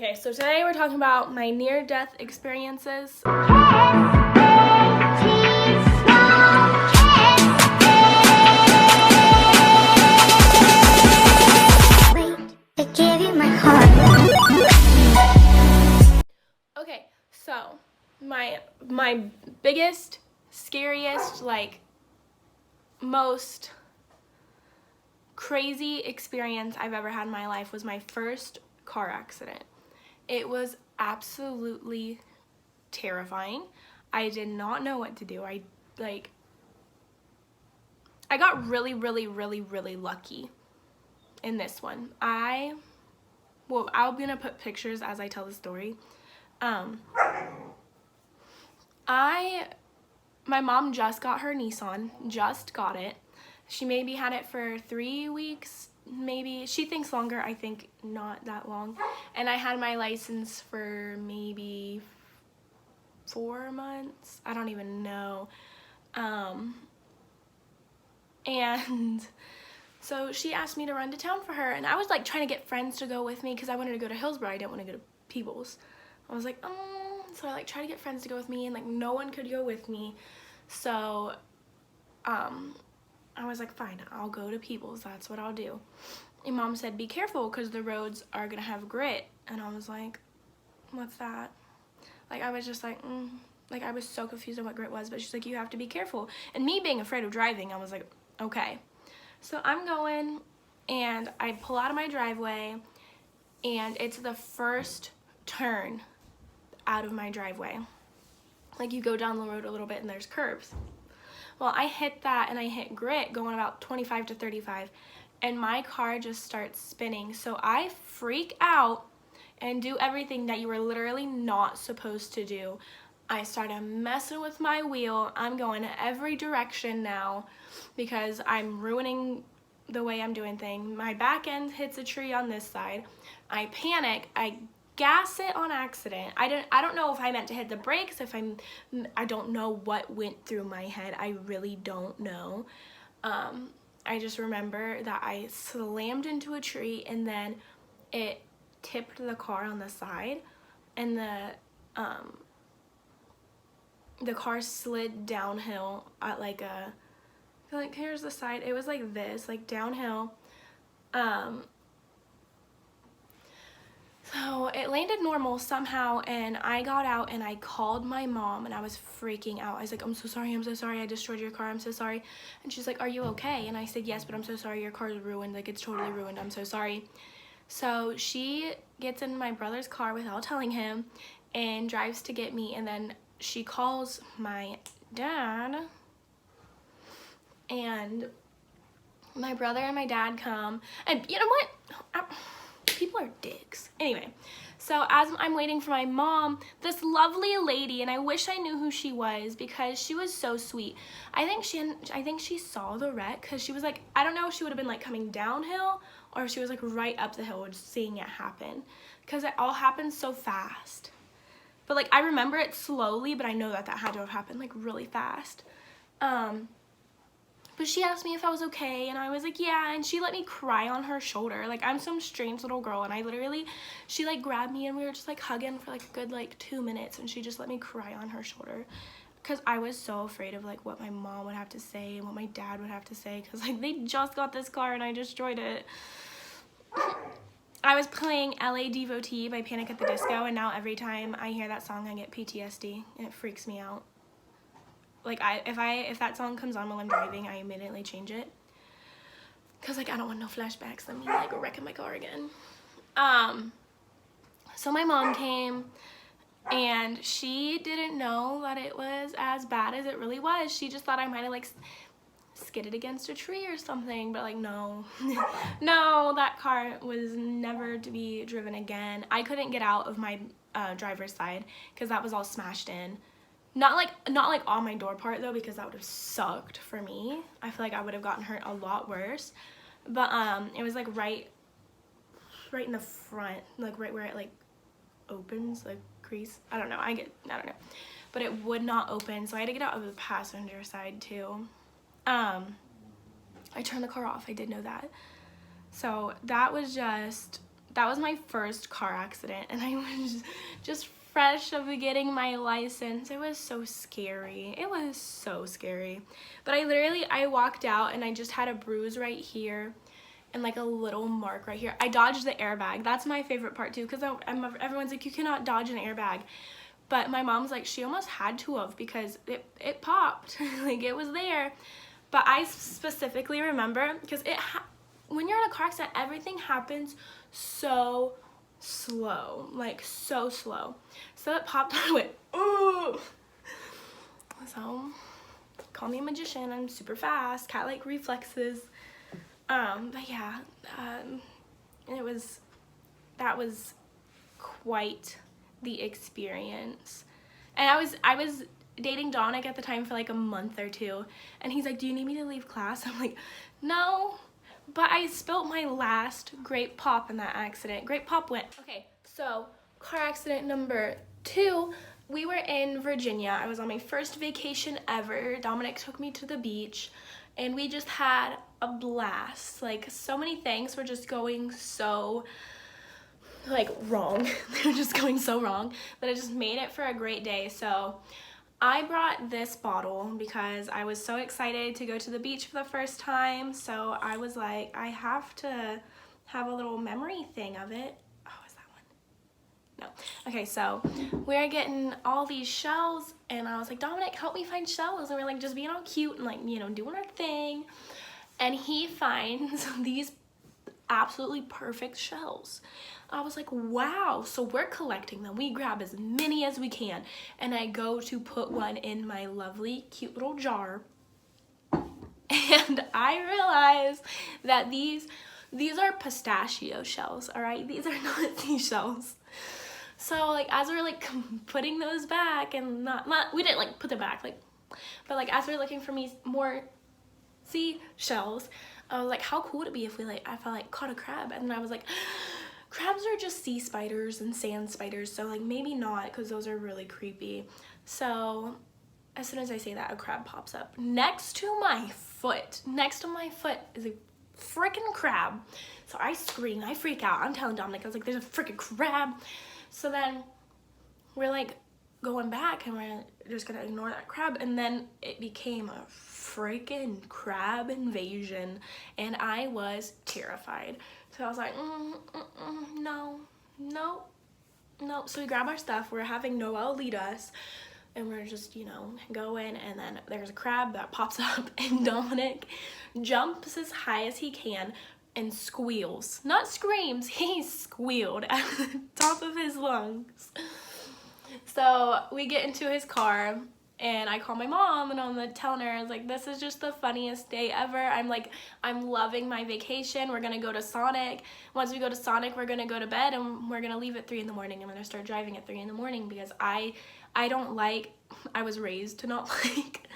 Okay, so today we're talking about my near-death experiences. Okay, so my biggest, scariest, most crazy experience I've ever had in my life was my first car accident. It was absolutely terrifying. I did not know what to do. I got really lucky in this one. I'm gonna put pictures as I tell the story. My mom just got her Nissan, just got it. She maybe had it for 3 weeks, maybe. She thinks longer, I think not that long. And I had my license for maybe 4 months. I don't even know. And so she asked me to run to town for her, and I was like trying to get friends to go with me because I wanted to go to Hillsboro. I didn't want to go to Peebles. I was like, so I tried to get friends to go with me, and no one could go with me. So I was like, fine, I'll go to Peebles. That's what I'll do. And Mom said, be careful because the roads are gonna have grit. And I was like, what's that? I was just like, I was so confused on what grit was, but she's like, you have to be careful. And me being afraid of driving, I was like, okay. So I'm going, and I pull out of my driveway, and it's the first turn out of my driveway. You go down the road a little bit and there's curves. Well, I hit that and I hit grit going about 25 to 35, and my car just starts spinning. So I freak out and do everything that you were literally not supposed to do. I started messing with my wheel. I'm going every direction now because I'm ruining the way I'm doing things. My back end hits a tree on this side. I panic. I gas it on accident. I don't know if I meant to hit the brakes, I don't know what went through my head. I really don't know. I just remember that I slammed into a tree, and then it tipped the car on the side, and the car slid downhill at here's the side. It was like this, downhill. So it landed normal somehow, and I got out and I called my mom, and I was freaking out. I was like, I'm so sorry, I destroyed your car, I'm so sorry. And she's like, are you okay? And I said, yes, but I'm so sorry, your car is ruined, it's totally ruined, I'm so sorry. So she gets in my brother's car without telling him and drives to get me, and then she calls my dad, and my brother and my dad come, and you know what? People are dicks. Anyway, so as I'm waiting for my mom, this lovely lady, and I wish I knew who she was because she was so sweet. I think she saw the wreck because she was like, I don't know if she would have been coming downhill or if she was right up the hill just seeing it happen, because it all happened so fast. But I remember it slowly, but I know that had to have happened really fast. But she asked me if I was okay, and I was like, yeah, and she let me cry on her shoulder. I'm some strange little girl, and she grabbed me, and we were just hugging for a good 2 minutes, and she just let me cry on her shoulder because I was so afraid of what my mom would have to say and what my dad would have to say, because they just got this car and I destroyed it. I was playing LA Devotee by Panic at the Disco, and now every time I hear that song I get PTSD, and it freaks me out. If that song comes on while I'm driving, I immediately change it. Cause I don't want no flashbacks of me wrecking my car again. So my mom came, and she didn't know that it was as bad as it really was. She just thought I might have skidded against a tree or something, but no. No, that car was never to be driven again. I couldn't get out of my driver's side because that was all smashed in. Not on my door part though, because that would have sucked for me. I feel I would have gotten hurt a lot worse. But it was right in the front, right where it opens, crease. I don't know. I don't know. But it would not open, so I had to get out of the passenger side too. I turned the car off. I did know that. So that was just that was my first car accident, and I was just fresh of getting my license. It was so scary. It was so scary. But I walked out and I just had a bruise right here and like a little mark right here. I dodged the airbag. That's my favorite part too, because everyone's like, you cannot dodge an airbag. But my mom's like, she almost had to have, because it popped. Like, it was there. But I specifically remember, because when you're in a car accident, everything happens so slow, like so slow. So it popped and I went, ooh. So call me a magician. I'm super fast, cat-like reflexes. But yeah, that was quite the experience. And I was dating Dominic at the time for like a month or two, and he's like, do you need me to leave class? I'm like, no, but I spilled my last grape pop in that accident. Grape pop went. Okay, so car accident number 2, we were in Virginia. I was on my first vacation ever. Dominic took me to the beach, and we just had a blast. Like, so many things were just going so, like, wrong. They were just going so wrong, but it just made it for a great day. So I brought this bottle because I was so excited to go to the beach for the first time. So I was like, I have to have a little memory thing of it. Oh, is that one? No. Okay, so we're getting all these shells, and I was like, Dominic, help me find shells. And we're like just being all cute and like, you know, doing our thing. And he finds these absolutely perfect shells. I was like, wow. So we're collecting them. We grab as many as we can, and I go to put one in my lovely cute little jar, and I realize that these are pistachio shells. All right, these are not seashells. So like, as we're like putting those back, and not we didn't like put them back, like, but like as we're looking for more seashells, I was like, how cool would it be if I caught a crab? And then I was like, crabs are just sea spiders and sand spiders, so like maybe not, because those are really creepy. So as soon as I say that, a crab pops up next to my foot. Next to my foot is a freaking crab. So I scream, I freak out. I'm telling Dominic, I was like, there's a freaking crab. So then we're like going back, and we're just gonna ignore that crab, and then it became a freaking crab invasion, and I was terrified. So I was like, no. So we grab our stuff. We're having Noelle lead us, and we're just, you know, going, and then there's a crab that pops up, and Dominic jumps as high as he can and squeals. Not screams, he squealed at the top of his lungs. So we get into his car, and I call my mom, and I'm telling her, I was like, this is just the funniest day ever. I'm loving my vacation. We're gonna go to Sonic. Once we go to Sonic, we're gonna go to bed, and we're gonna leave at 3 in the morning. I'm gonna start driving at 3 in the morning, because I was raised to not like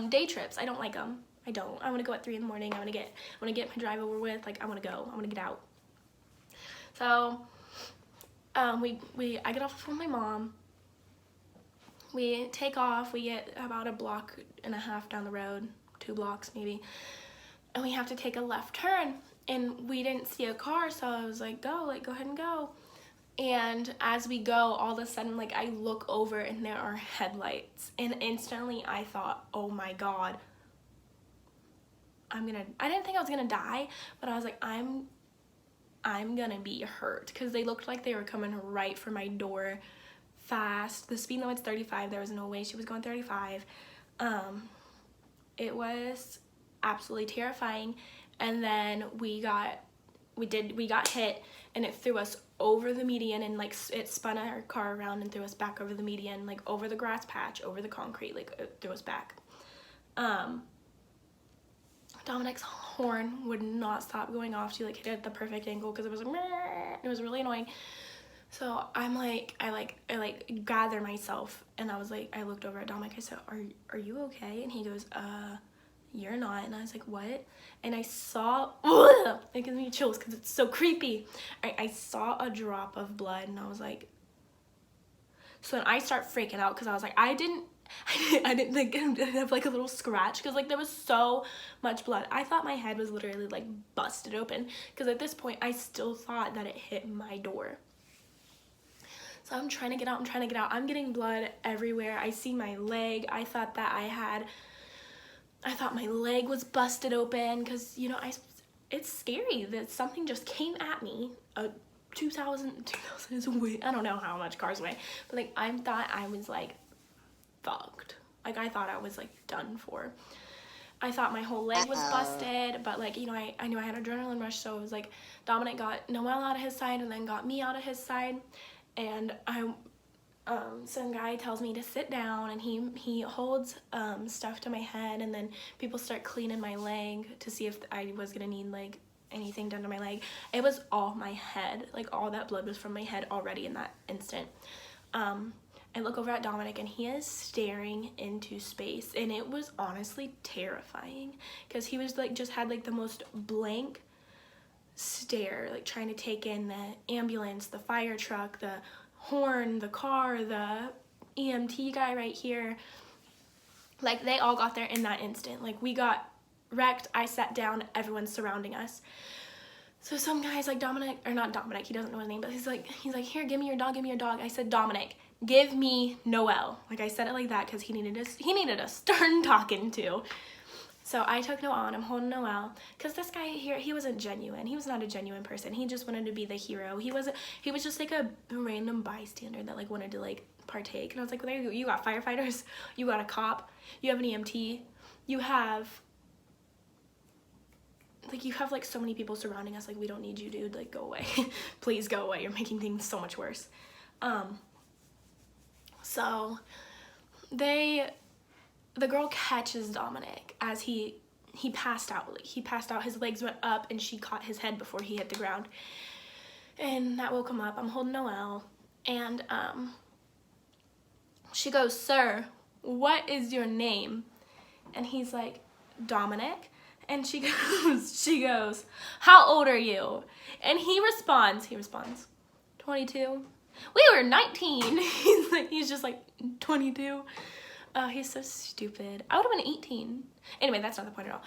day trips. I don't like them. I don't. I wanna go at 3 in the morning. I wanna get my drive over with. Like, I wanna go. I wanna get out. So I get off from my mom. We take off. We get about a block and a half down the road, 2 blocks maybe, and we have to take a left turn, and we didn't see a car, so I was like, go ahead and go. And as we go, all of a sudden, like, I look over, and there are headlights, and instantly I thought, oh my God, I didn't think I was gonna die, but I was like, I'm gonna be hurt, because they looked like they were coming right for my door fast. The speed limit's 35. There was no way she was going 35. It was absolutely terrifying. And then we got hit, and it threw us over the median, and like it spun our car around and threw us back over the median, like over the grass patch, over the concrete, like it threw us back. Dominic's horn would not stop going off. She like hit it at the perfect angle, because it was like, it was really annoying. So I'm like, I gather myself, and I was like, I looked over at Dominic. I said, are you okay? And he goes, you're not. And I was like, what? And I saw, it gives me chills because it's so creepy. I saw a drop of blood, and I was like, so then I start freaking out, because I was like, I didn't I didn't think it would have like a little scratch because like there was so much blood. I thought my head was literally like busted open because at this point I still thought that it hit my door. So I'm trying to get out, I'm getting blood everywhere. I see my leg. I thought my leg was busted open because, you know, it's scary that something just came at me. 2,000 is way, I don't know how much cars weigh, but like I thought I was like fucked. Like I thought I was like done for. I thought my whole leg was busted, but like, you know, I knew I had adrenaline rush, so it was like Dominic got Noelle out of his side and then got me out of his side, and some guy tells me to sit down, and he holds stuff to my head, and then people start cleaning my leg to see if I was gonna need like anything done to my leg. It was all my head, like all that blood was from my head already in that instant. I look over at Dominic and he is staring into space, and it was honestly terrifying because he was like just had like the most blank stare, like trying to take in the ambulance, the fire truck, the horn, the car, the EMT guy right here. Like they all got there in that instant. Like we got wrecked, I sat down, everyone's surrounding us. So some guy's like, Dominic, or not Dominic, he doesn't know his name, but he's like, here, give me your dog, give me your dog. I said, Dominic, give me Noelle. Like I said it like that because he needed a stern talking to. So I took Noelle and I'm holding Noelle because this guy here, he wasn't genuine. He was not a genuine person. He just wanted to be the hero. He was just like a random bystander that like wanted to like partake. And I was like, well, there you got firefighters, you got a cop, you have an EMT, you have like so many people surrounding us. Like we don't need you, dude. Like go away. Please go away. You're making things so much worse. So the girl catches Dominic as he passed out. Like he passed out, his legs went up and she caught his head before he hit the ground. And that woke him up. I'm holding Noelle and she goes, "Sir, what is your name?" And he's like, "Dominic." And she goes, "How old are you?" And he responds, 22. We were 19. He's just like 22. He's so stupid. I would have been 18. Anyway, that's not the point at all.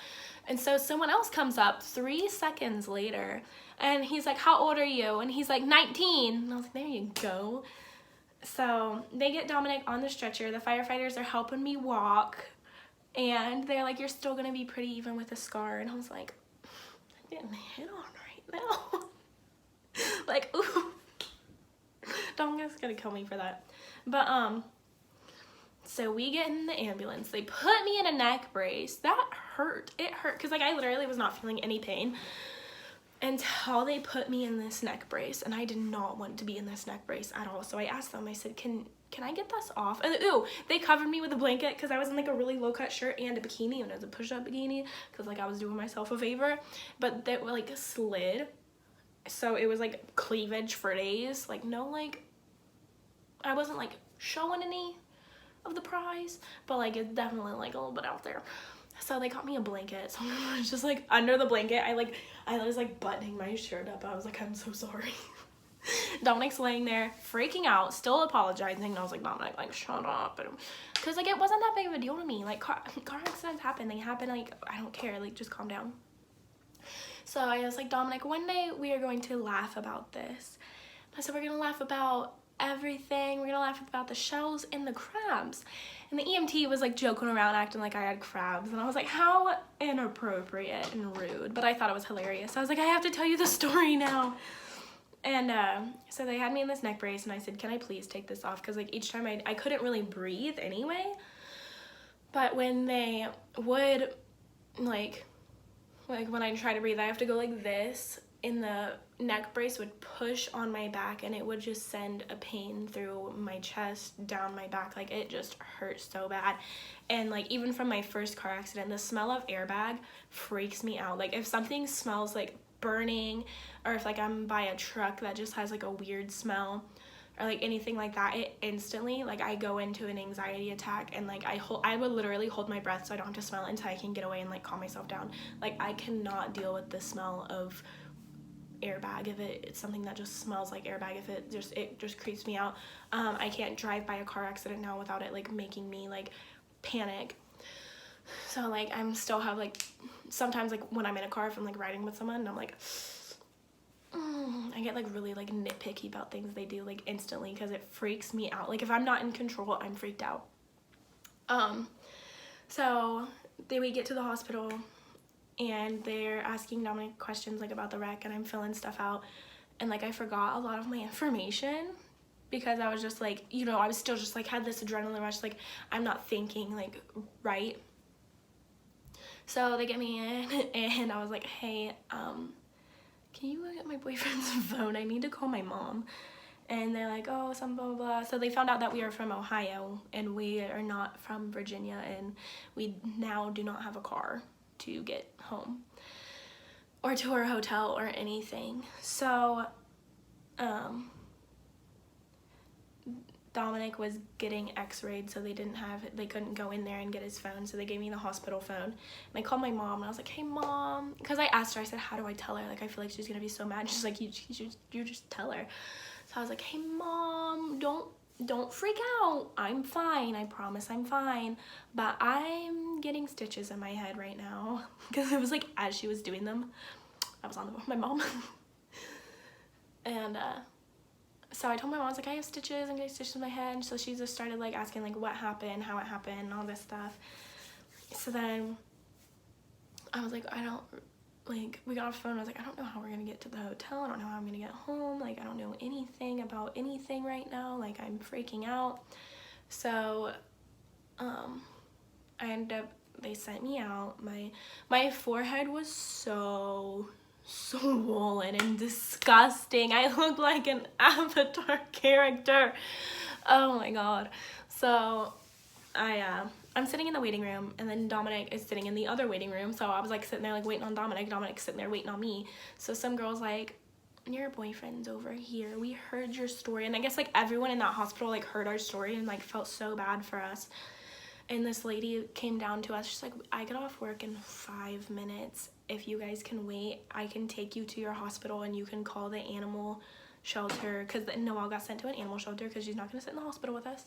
And so someone else comes up 3 seconds later and he's like, "How old are you?" And he's like, 19. And I was like, there you go. So they get Dominic on the stretcher. The firefighters are helping me walk. And they're like, "You're still gonna be pretty even with a scar." And I was like, I'm getting hit on right now. Like, ooh. Dominic's gonna kill me for that. But, so we get in the ambulance. They put me in a neck brace. That hurt. It hurt because like I literally was not feeling any pain until they put me in this neck brace, and I did not want to be in this neck brace at all. So I asked them, I said, can I get this off? And ooh, they covered me with a blanket because I was in like a really low cut shirt and a bikini, and it was a push-up bikini because like I was doing myself a favor, but they were like slid, so it was like cleavage for days. Like no, like I wasn't like showing any of the prize, but like it's definitely like a little bit out there. So they got me a blanket, so I was just like under the blanket. I was like buttoning my shirt up. I was like, I'm so sorry. Dominic's laying there freaking out, still apologizing, and I was like, Dominic, like shut up. Because like it wasn't that big of a deal to me. Like car accidents happen, they happen, like I don't care, like just calm down. So I was like, Dominic, one day we are going to laugh about this. I said, we're gonna laugh about everything. We're gonna laugh about the shells and the crabs. And the EMT was like joking around, acting like I had crabs, and I was like, how inappropriate and rude. But I thought it was hilarious. I was like, I have to tell you the story now. And so they had me in this neck brace, and I said, can I please take this off? Because like each time I couldn't really breathe anyway. But when they would like when I try to breathe, I have to go like this, and the neck brace would push on my back, and it would just send a pain through my chest, down my back. Like it just hurt so bad. And like even from my first car accident, the smell of airbag freaks me out. Like if something smells like burning, or if like I'm by a truck that just has like a weird smell, or like anything like that, it instantly, like I go into an anxiety attack, and like I would literally hold my breath so I don't have to smell it until I can get away and like calm myself down. Like I cannot deal with the smell of airbag if it's something that just smells like airbag. If it just creeps me out. I can't drive by a car accident now without it like making me like panic. So like I'm still have like sometimes like when I'm in a car, if I'm like riding with someone and I'm like I get like really like nitpicky about things they do like instantly because it freaks me out. Like if I'm not in control, I'm freaked out. So we get to the hospital and they're asking Dominic questions like about the wreck, and I'm filling stuff out, and like I forgot a lot of my information because I was just like, you know, I was still just like had this adrenaline rush, like I'm not thinking like right. So they get me in and I was like, hey, can you look at my boyfriend's phone? I need to call my mom. And they're like, oh, some blah, blah, blah. So they found out that we are from Ohio and we are not from Virginia, and we now do not have a car to get home or to our hotel or anything. So Dominic was getting x-rayed, so they couldn't go in there and get his phone, so they gave me the hospital phone. And I called my mom and I was like, hey mom, because I asked her, I said, how do I tell her? Like I feel like she's gonna be so mad. She's like, you just tell her. So I was like, hey mom, don't freak out. I'm fine. I promise I'm fine. But I'm getting stitches in my head right now. Because it was like as she was doing them, I was on the phone with my mom. And so I told my mom, I was like, I have stitches. I'm getting stitches in my head. And so she just started like asking like what happened, how it happened, and all this stuff. So then I was like, we got off the phone. I was like, I don't know how we're gonna get to the hotel. I don't know how I'm gonna get home. Like, I don't know anything about anything right now. Like, I'm freaking out. So, they sent me out. My forehead was so swollen and disgusting. I looked like an Avatar character. Oh my god. So, I'm sitting in the waiting room, and then Dominic is sitting in the other waiting room. So I was like sitting there like waiting on Dominic. Dominic's sitting there waiting on me. So some girl's like, your boyfriend's over here. We heard your story. And I guess like everyone in that hospital like heard our story and like felt so bad for us. And this lady came down to us. She's like, I get off work in 5 minutes. If you guys can wait, I can take you to your hospital and you can call the animal shelter. Because Noelle got sent to an animal shelter because she's not going to sit in the hospital with us.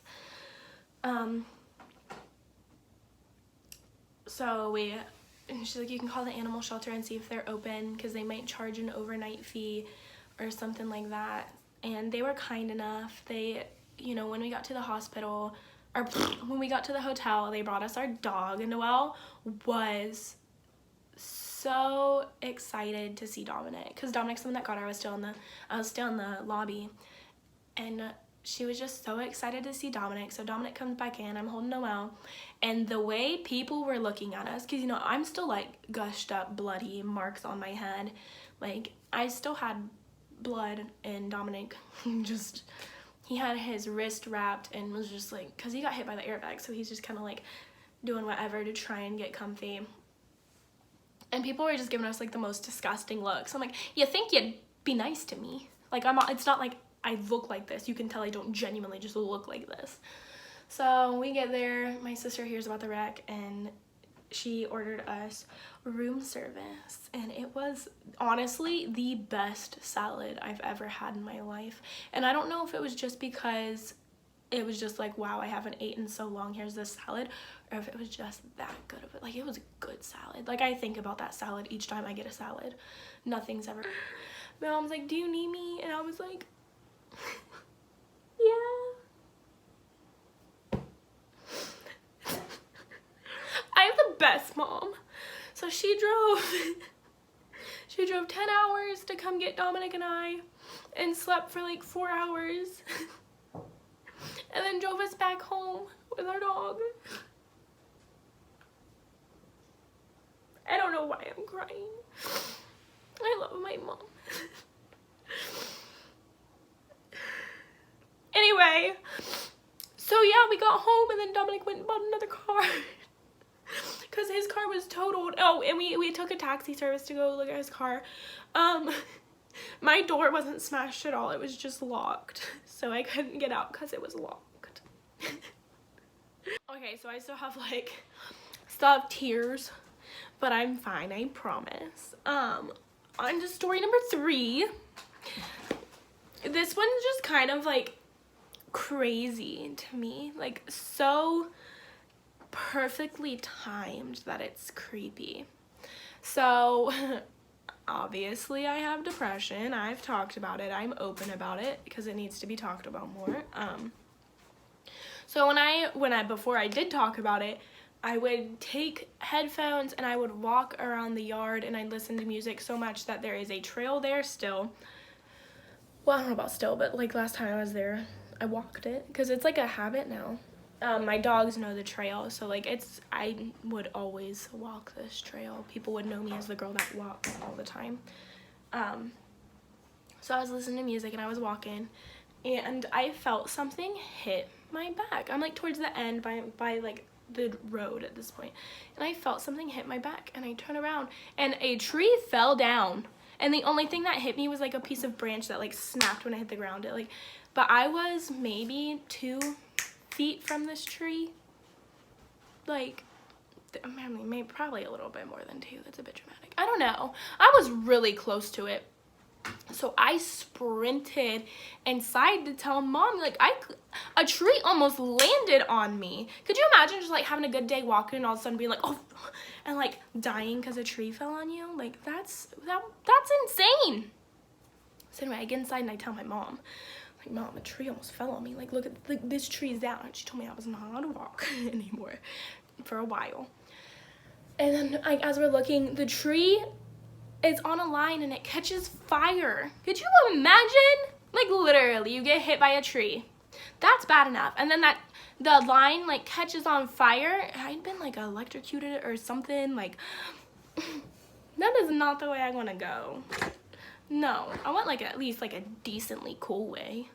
So she's like, you can call the animal shelter and see if they're open because they might charge an overnight fee or something like that. And they were kind enough. They, you know, when we got to the hospital, or when we got to the hotel, they brought us our dog, and Noelle was so excited to see Dominic because Dominic's the one that got her. I was still in the lobby, and she was just so excited to see Dominic. So Dominic comes back in, I'm holding Noelle, and the way people were looking at us, because you know I'm still like gushed up bloody marks on my head, like I still had blood, and Dominic just, he had his wrist wrapped and was just like, because he got hit by the airbag, so he's just kind of like doing whatever to try and get comfy. And people were just giving us like the most disgusting looks. I'm like, you think you'd be nice to me? Like it's not like I look like this. You can tell I don't genuinely just look like this. So we get there, my sister hears about the wreck, and she ordered us room service, and it was honestly the best salad I've ever had in my life. And I don't know if it was just because it was just like, wow, I haven't eaten so long, here's this salad, or if it was just that good of it. Like, it was a good salad. Like, I think about that salad each time I get a salad. Nothing's ever. My mom's like, do you need me? And I was like, yeah. I have the best mom. So she drove 10 hours to come get Dominic and I, and slept for like 4 hours, and then drove us back home with our dog. I don't know why I'm crying. I love my mom. Anyway, so yeah, we got home, and then Dominic went and bought another car because his car was totaled. Oh, and we took a taxi service to go look at his car. My door wasn't smashed at all. It was just locked, so I couldn't get out because it was locked. Okay, so I still have tears, but I'm fine, I promise. on to story number 3. This one's just kind of like crazy to me, like so perfectly timed that it's creepy. So obviously I have depression. I've talked about it. I'm open about it because it needs to be talked about more. So before I did talk about it, I would take headphones and I would walk around the yard and I'd listen to music so much that there is a trail there still. Well, I don't know about still, but like last time I was there, I walked it because it's like a habit now. My dogs know the trail, so like I would always walk this trail. People would know me as the girl that walks all the time. So I was listening to music and I was walking and I felt something hit my back. I'm like towards the end by like the road at this point, and I felt something hit my back and I turned around and a tree fell down, and the only thing that hit me was like a piece of branch that like snapped when I hit the ground. But I was maybe 2 feet from this tree, like maybe probably a little bit more than 2. That's a bit dramatic. I don't know. I was really close to it. So I sprinted inside to tell mom, like a tree almost landed on me. Could you imagine just like having a good day walking and all of a sudden being like, oh, and like dying because a tree fell on you? Like that's insane. So anyway, I get inside and I tell my mom, like, Mom, a tree almost fell on me. Like, look at this tree's down. And she told me I was not allowed to walk anymore for a while. And then as we're looking, the tree is on a line and it catches fire. Could you imagine? Like literally, you get hit by a tree. That's bad enough. And then the line like catches on fire. I'd been like electrocuted or something. Like that is not the way I want to go. No, I want like at least like a decently cool way.